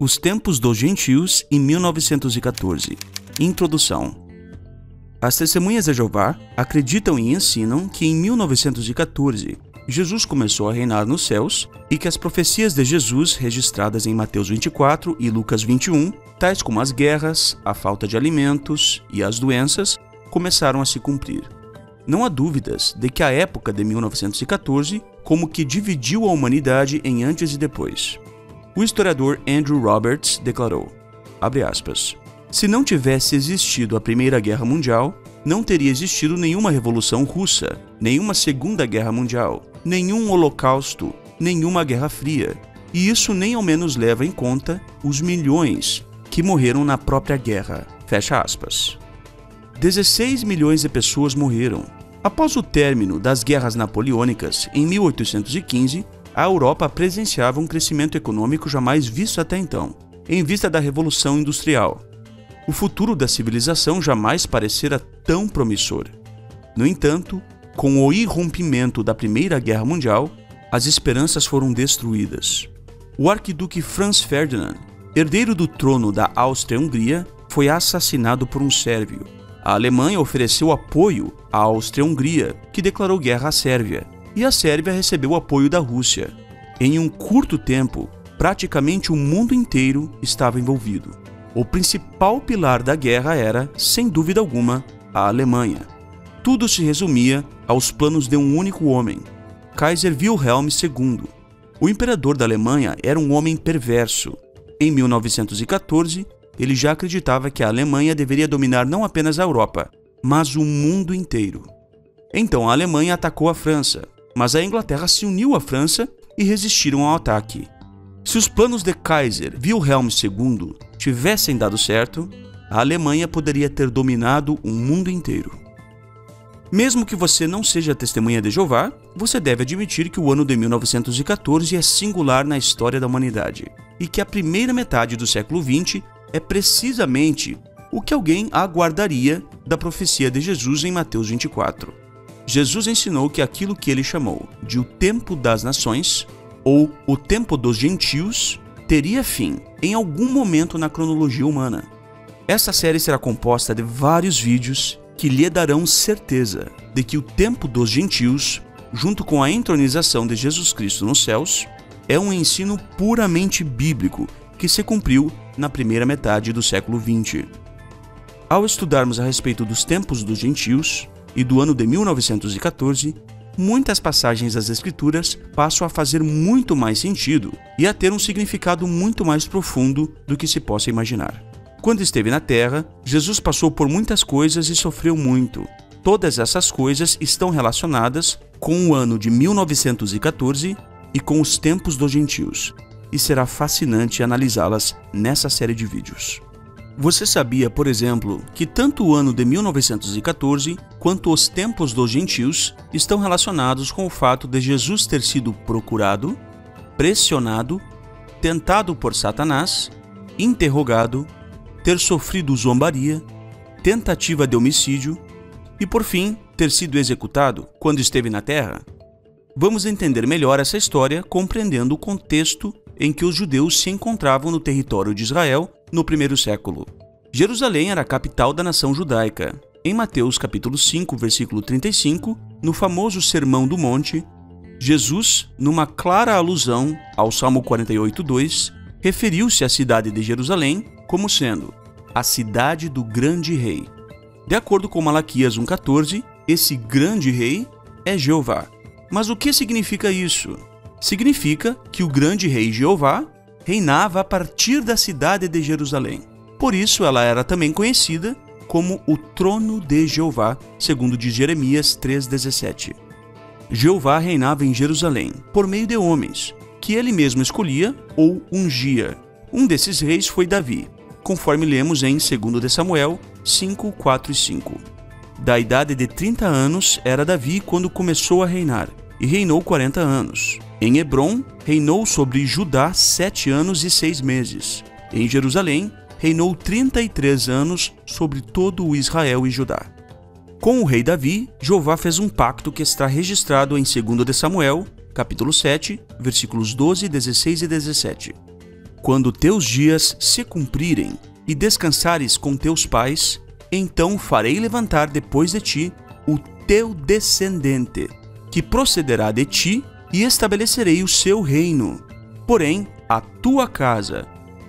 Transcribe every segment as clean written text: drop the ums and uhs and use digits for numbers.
Os tempos dos gentios em 1914. Introdução. As Testemunhas de Jeová acreditam e ensinam que em 1914 Jesus começou a reinar nos céus e que as profecias de Jesus registradas em Mateus 24 e Lucas 21, tais como as guerras, a falta de alimentos e as doenças, começaram a se cumprir. Não há dúvidas de que a época de 1914 como que dividiu a humanidade em antes e depois. O historiador Andrew Roberts declarou, abre aspas, se não tivesse existido a Primeira Guerra Mundial, não teria existido nenhuma Revolução Russa, nenhuma Segunda Guerra Mundial, nenhum Holocausto, nenhuma Guerra Fria, e isso nem ao menos leva em conta os milhões que morreram na própria guerra. Fecha aspas. 16 milhões de pessoas morreram. Após o término das guerras napoleônicas, em 1815, a Europa presenciava um crescimento econômico jamais visto até então, em vista da Revolução Industrial. O futuro da civilização jamais parecera tão promissor. No entanto, com o irrompimento da Primeira Guerra Mundial, as esperanças foram destruídas. O arquiduque Franz Ferdinand, herdeiro do trono da Áustria-Hungria, foi assassinado por um sérvio. A Alemanha ofereceu apoio à Áustria-Hungria, que declarou guerra à Sérvia, e a Sérvia recebeu apoio da Rússia. Em um curto tempo, praticamente o mundo inteiro estava envolvido. O principal pilar da guerra era, sem dúvida alguma, a Alemanha. Tudo se resumia aos planos de um único homem, Kaiser Wilhelm II. O imperador da Alemanha era um homem perverso. Em 1914, ele já acreditava que a Alemanha deveria dominar não apenas a Europa, mas o mundo inteiro. Então a Alemanha atacou a França, mas a Inglaterra se uniu à França e resistiram ao ataque. Se os planos de Kaiser Wilhelm II tivessem dado certo, a Alemanha poderia ter dominado o mundo inteiro. Mesmo que você não seja testemunha de Jeová, você deve admitir que o ano de 1914 é singular na história da humanidade e que a primeira metade do século XX é precisamente o que alguém aguardaria da profecia de Jesus em Mateus 24. Jesus ensinou que aquilo que ele chamou de o tempo das nações, ou o tempo dos gentios, teria fim em algum momento na cronologia humana. Esta série será composta de vários vídeos que lhe darão certeza de que o tempo dos gentios, junto com a entronização de Jesus Cristo nos céus, é um ensino puramente bíblico que se cumpriu na primeira metade do século XX. Ao estudarmos a respeito dos tempos dos gentios e do ano de 1914, muitas passagens das Escrituras passam a fazer muito mais sentido e a ter um significado muito mais profundo do que se possa imaginar. Quando esteve na Terra, Jesus passou por muitas coisas e sofreu muito. Todas essas coisas estão relacionadas com o ano de 1914 e com os tempos dos gentios, e será fascinante analisá-las nessa série de vídeos. Você sabia, por exemplo, que tanto o ano de 1914 quanto os tempos dos gentios estão relacionados com o fato de Jesus ter sido procurado, pressionado, tentado por Satanás, interrogado, ter sofrido zombaria, tentativa de homicídio e, por fim, ter sido executado quando esteve na Terra? Vamos entender melhor essa história compreendendo o contexto em que os judeus se encontravam no território de Israel no primeiro século. Jerusalém era a capital da nação judaica. Em Mateus capítulo 5, versículo 35, no famoso Sermão do Monte, Jesus, numa clara alusão ao Salmo 48:2, referiu-se à cidade de Jerusalém como sendo a cidade do grande rei. De acordo com Malaquias 1,14, esse grande rei é Jeová. Mas o que significa isso? Significa que o grande rei Jeová reinava a partir da cidade de Jerusalém. Por isso ela era também conhecida como o trono de Jeová, segundo diz Jeremias 3,17. Jeová reinava em Jerusalém por meio de homens, que ele mesmo escolhia ou ungia. Um desses reis foi Davi, conforme lemos em 2 de Samuel 5, 4 e 5. Da idade de 30 anos era Davi quando começou a reinar, e reinou 40 anos. Em Hebrom, reinou sobre Judá 7 anos e 6 meses. Em Jerusalém, reinou 33 anos sobre todo o Israel e Judá. Com o rei Davi, Jeová fez um pacto que está registrado em 2 de Samuel, capítulo 7, versículos 12, 16 e 17. Quando teus dias se cumprirem e descansares com teus pais, então farei levantar depois de ti o teu descendente, que procederá de ti, e estabelecerei o seu reino. Porém, a tua casa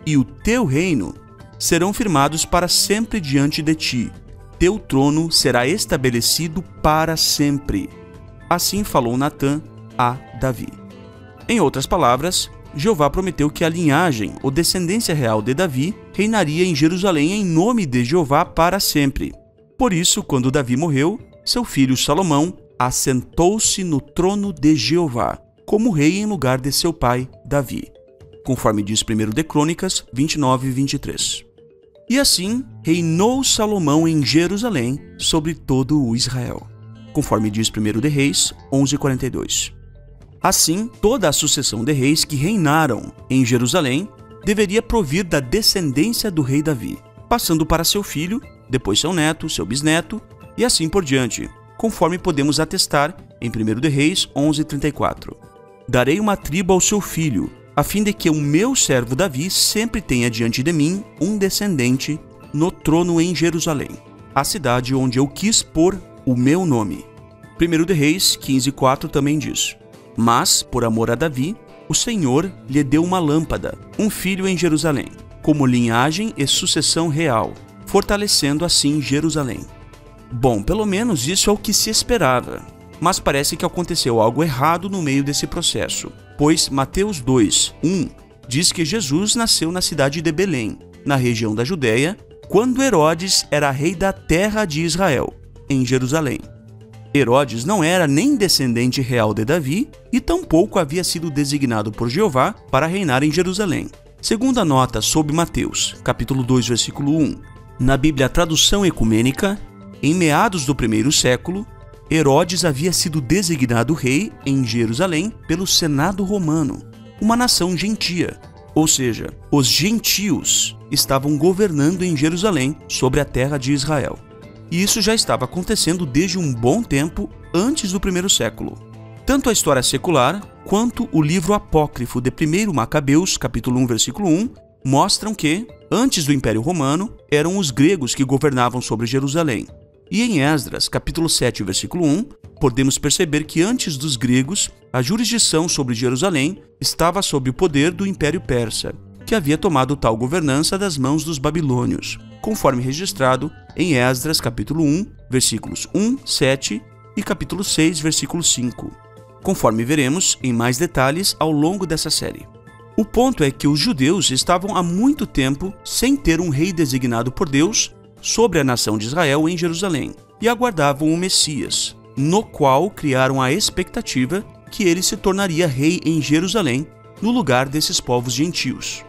e o teu reino serão firmados para sempre diante de ti. Teu trono será estabelecido para sempre. Assim falou Natã a Davi. Em outras palavras, Jeová prometeu que a linhagem ou descendência real de Davi reinaria em Jerusalém em nome de Jeová para sempre. Por isso, quando Davi morreu, seu filho Salomão assentou-se no trono de Jeová, como rei em lugar de seu pai Davi, conforme diz 1 de Crônicas 29 e 23. E assim reinou Salomão em Jerusalém sobre todo o Israel, conforme diz 1 de Reis 11:42. Assim, toda a sucessão de reis que reinaram em Jerusalém deveria provir da descendência do rei Davi, passando para seu filho, depois seu neto, seu bisneto, e assim por diante, conforme podemos atestar em 1 de Reis 11:34. Darei uma tribo ao seu filho, a fim de que o meu servo Davi sempre tenha diante de mim um descendente no trono em Jerusalém, a cidade onde eu quis pôr o meu nome. 1 de Reis 15:4 também diz: Mas, por amor a Davi, o Senhor lhe deu uma lâmpada, um filho em Jerusalém, como linhagem e sucessão real, fortalecendo assim Jerusalém. Bom, pelo menos isso é o que se esperava, mas parece que aconteceu algo errado no meio desse processo, pois Mateus 2:1 diz que Jesus nasceu na cidade de Belém, na região da Judéia, quando Herodes era rei da terra de Israel, em Jerusalém. Herodes não era nem descendente real de Davi e tampouco havia sido designado por Jeová para reinar em Jerusalém. Segundo a nota sob Mateus, capítulo 2, versículo 1, na Bíblia Tradução Ecumênica, em meados do primeiro século, Herodes havia sido designado rei em Jerusalém pelo Senado Romano, uma nação gentia, ou seja, os gentios estavam governando em Jerusalém sobre a terra de Israel. E isso já estava acontecendo desde um bom tempo antes do primeiro século. Tanto a história secular quanto o livro apócrifo de 1 Macabeus, capítulo 1, versículo 1, mostram que, antes do Império Romano, eram os gregos que governavam sobre Jerusalém. E em Esdras, capítulo 7, versículo 1, podemos perceber que antes dos gregos, a jurisdição sobre Jerusalém estava sob o poder do Império Persa, que havia tomado tal governança das mãos dos babilônios, conforme registrado em Esdras, capítulo 1, versículos 1, 7 e capítulo 6, versículo 5, conforme veremos em mais detalhes ao longo dessa série. O ponto é que os judeus estavam há muito tempo sem ter um rei designado por Deus sobre a nação de Israel em Jerusalém e aguardavam o Messias, no qual criaram a expectativa que ele se tornaria rei em Jerusalém no lugar desses povos gentios.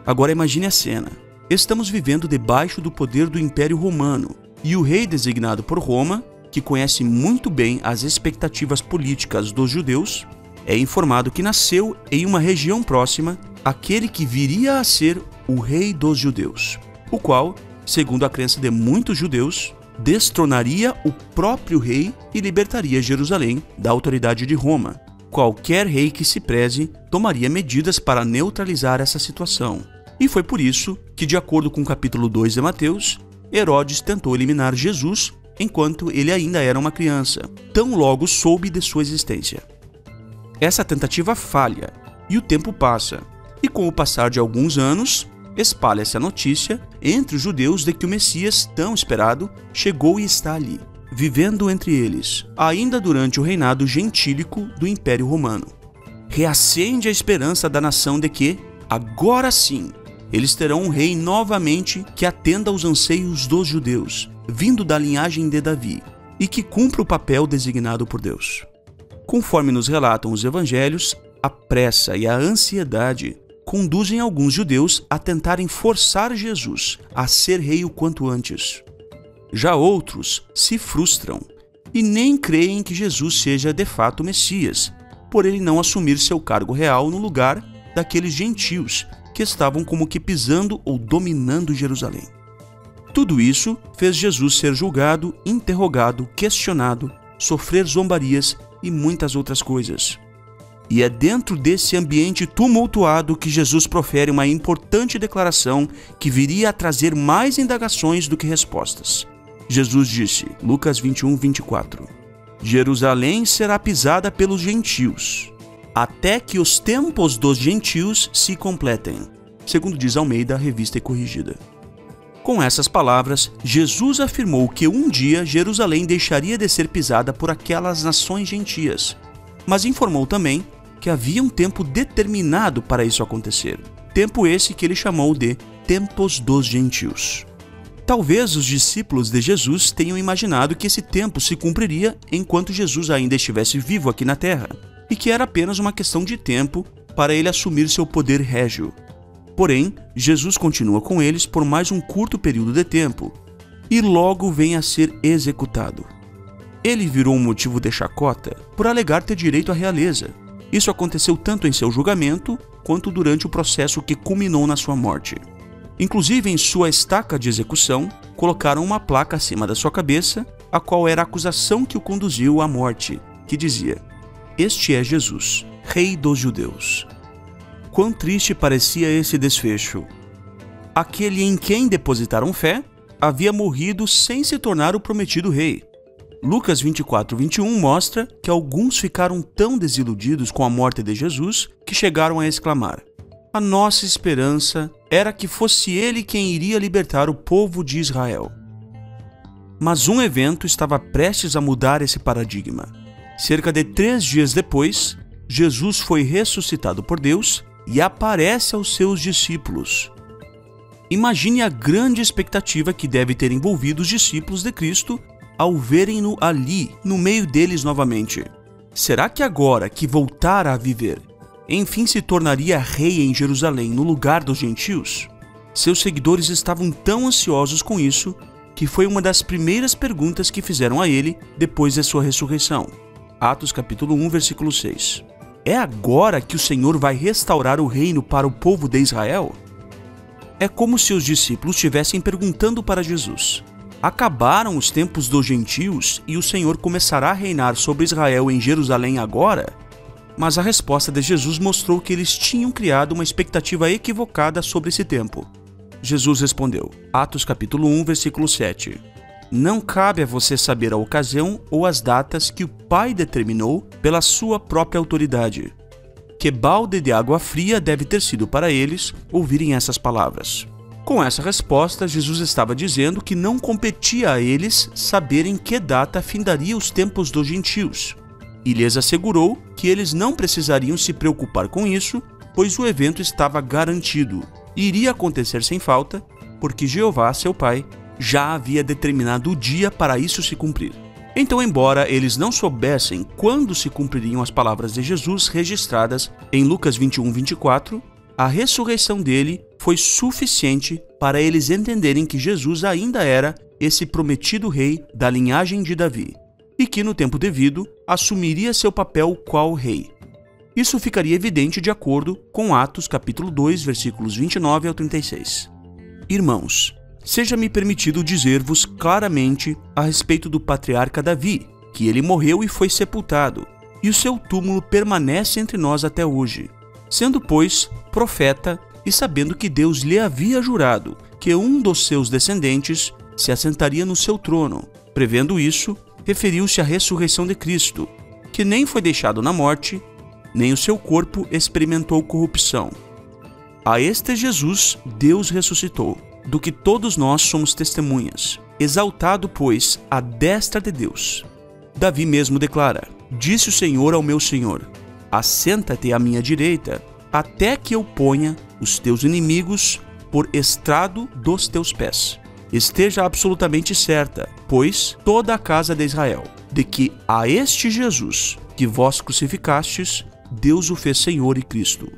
Agora imagine a cena. Estamos vivendo debaixo do poder do Império Romano e o rei designado por Roma, que conhece muito bem as expectativas políticas dos judeus, é informado que nasceu em uma região próxima aquele que viria a ser o rei dos judeus, o qual, segundo a crença de muitos judeus, destronaria o próprio rei e libertaria Jerusalém da autoridade de Roma. Qualquer rei que se preze tomaria medidas para neutralizar essa situação. E foi por isso que, de acordo com o capítulo 2 de Mateus, Herodes tentou eliminar Jesus enquanto ele ainda era uma criança, tão logo soube de sua existência. Essa tentativa falha e o tempo passa, e com o passar de alguns anos, espalha-se a notícia entre os judeus de que o Messias tão esperado chegou e está ali, vivendo entre eles, ainda durante o reinado gentílico do Império Romano. Reacende a esperança da nação de que, agora sim, eles terão um rei novamente que atenda aos anseios dos judeus, vindo da linhagem de Davi, e que cumpra o papel designado por Deus. Conforme nos relatam os evangelhos, a pressa e a ansiedade conduzem alguns judeus a tentarem forçar Jesus a ser rei o quanto antes. Já outros se frustram e nem creem que Jesus seja de fato o Messias, por ele não assumir seu cargo real no lugar daqueles gentios que estavam como que pisando ou dominando Jerusalém. Tudo isso fez Jesus ser julgado, interrogado, questionado, sofrer zombarias e muitas outras coisas. E é dentro desse ambiente tumultuado que Jesus profere uma importante declaração que viria a trazer mais indagações do que respostas. Jesus disse, Lucas 21, 24, Jerusalém será pisada pelos gentios, até que os tempos dos gentios se completem, segundo diz Almeida, Revista e Corrigida. Com essas palavras, Jesus afirmou que um dia Jerusalém deixaria de ser pisada por aquelas nações gentias, mas informou também que havia um tempo determinado para isso acontecer, tempo esse que ele chamou de tempos dos gentios. Talvez os discípulos de Jesus tenham imaginado que esse tempo se cumpriria enquanto Jesus ainda estivesse vivo aqui na terra, e que era apenas uma questão de tempo para ele assumir seu poder régio. Porém, Jesus continua com eles por mais um curto período de tempo, e logo vem a ser executado. Ele virou um motivo de chacota por alegar ter direito à realeza. Isso aconteceu tanto em seu julgamento, quanto durante o processo que culminou na sua morte. Inclusive, em sua estaca de execução, colocaram uma placa acima da sua cabeça, a qual era a acusação que o conduziu à morte, que dizia: Este é Jesus, Rei dos Judeus. Quão triste parecia esse desfecho. Aquele em quem depositaram fé havia morrido sem se tornar o prometido rei. Lucas 24, 21 mostra que alguns ficaram tão desiludidos com a morte de Jesus que chegaram a exclamar: A nossa esperança era que fosse ele quem iria libertar o povo de Israel. Mas um evento estava prestes a mudar esse paradigma. Cerca de 3 dias depois, Jesus foi ressuscitado por Deus e aparece aos seus discípulos. Imagine a grande expectativa que deve ter envolvido os discípulos de Cristo ao verem-no ali, no meio deles novamente. Será que agora que voltara a viver, enfim se tornaria rei em Jerusalém no lugar dos gentios? Seus seguidores estavam tão ansiosos com isso que foi uma das primeiras perguntas que fizeram a ele depois de sua ressurreição. Atos capítulo 1, versículo 6. É agora que o Senhor vai restaurar o reino para o povo de Israel? É como se os discípulos estivessem perguntando para Jesus: acabaram os tempos dos gentios e o Senhor começará a reinar sobre Israel em Jerusalém agora? Mas a resposta de Jesus mostrou que eles tinham criado uma expectativa equivocada sobre esse tempo. Jesus respondeu, Atos capítulo 1, versículo 7. Não cabe a você saber a ocasião ou as datas que o Pai determinou pela sua própria autoridade. Que balde de água fria deve ter sido para eles ouvirem essas palavras. Com essa resposta, Jesus estava dizendo que não competia a eles saberem que data findaria os tempos dos gentios. E lhes assegurou que eles não precisariam se preocupar com isso, pois o evento estava garantido e iria acontecer sem falta, porque Jeová, seu Pai, já havia determinado o dia para isso se cumprir. Então, embora eles não soubessem quando se cumpririam as palavras de Jesus registradas em Lucas 21, 24, a ressurreição dele foi suficiente para eles entenderem que Jesus ainda era esse prometido rei da linhagem de Davi, e que no tempo devido assumiria seu papel qual rei. Isso ficaria evidente de acordo com Atos capítulo 2, versículos 29 ao 36. Irmãos, seja-me permitido dizer-vos claramente a respeito do patriarca Davi, que ele morreu e foi sepultado, e o seu túmulo permanece entre nós até hoje. Sendo, pois, profeta, e sabendo que Deus lhe havia jurado que um dos seus descendentes se assentaria no seu trono, prevendo isso, referiu-se à ressurreição de Cristo, que nem foi deixado na morte, nem o seu corpo experimentou corrupção. A este Jesus Deus ressuscitou, do que todos nós somos testemunhas, exaltado, pois, à destra de Deus. Davi mesmo declara: Disse o Senhor ao meu Senhor: Assenta-te à minha direita, até que eu ponha os teus inimigos por estrado dos teus pés. Esteja absolutamente certa, pois, toda a casa de Israel, de que a este Jesus, que vós crucificastes, Deus o fez Senhor e Cristo.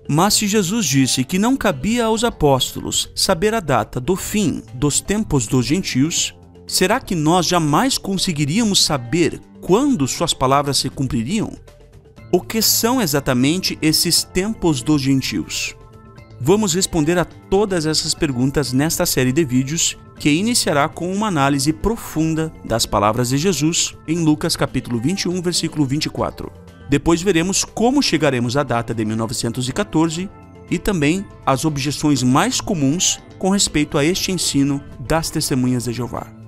Mas se Jesus disse que não cabia aos apóstolos saber a data do fim dos tempos dos gentios, será que nós jamais conseguiríamos saber quando suas palavras se cumpririam? O que são exatamente esses tempos dos gentios? Vamos responder a todas essas perguntas nesta série de vídeos, que iniciará com uma análise profunda das palavras de Jesus em Lucas capítulo 21, versículo 24. Depois veremos como chegaremos à data de 1914 e também as objeções mais comuns com respeito a este ensino das Testemunhas de Jeová.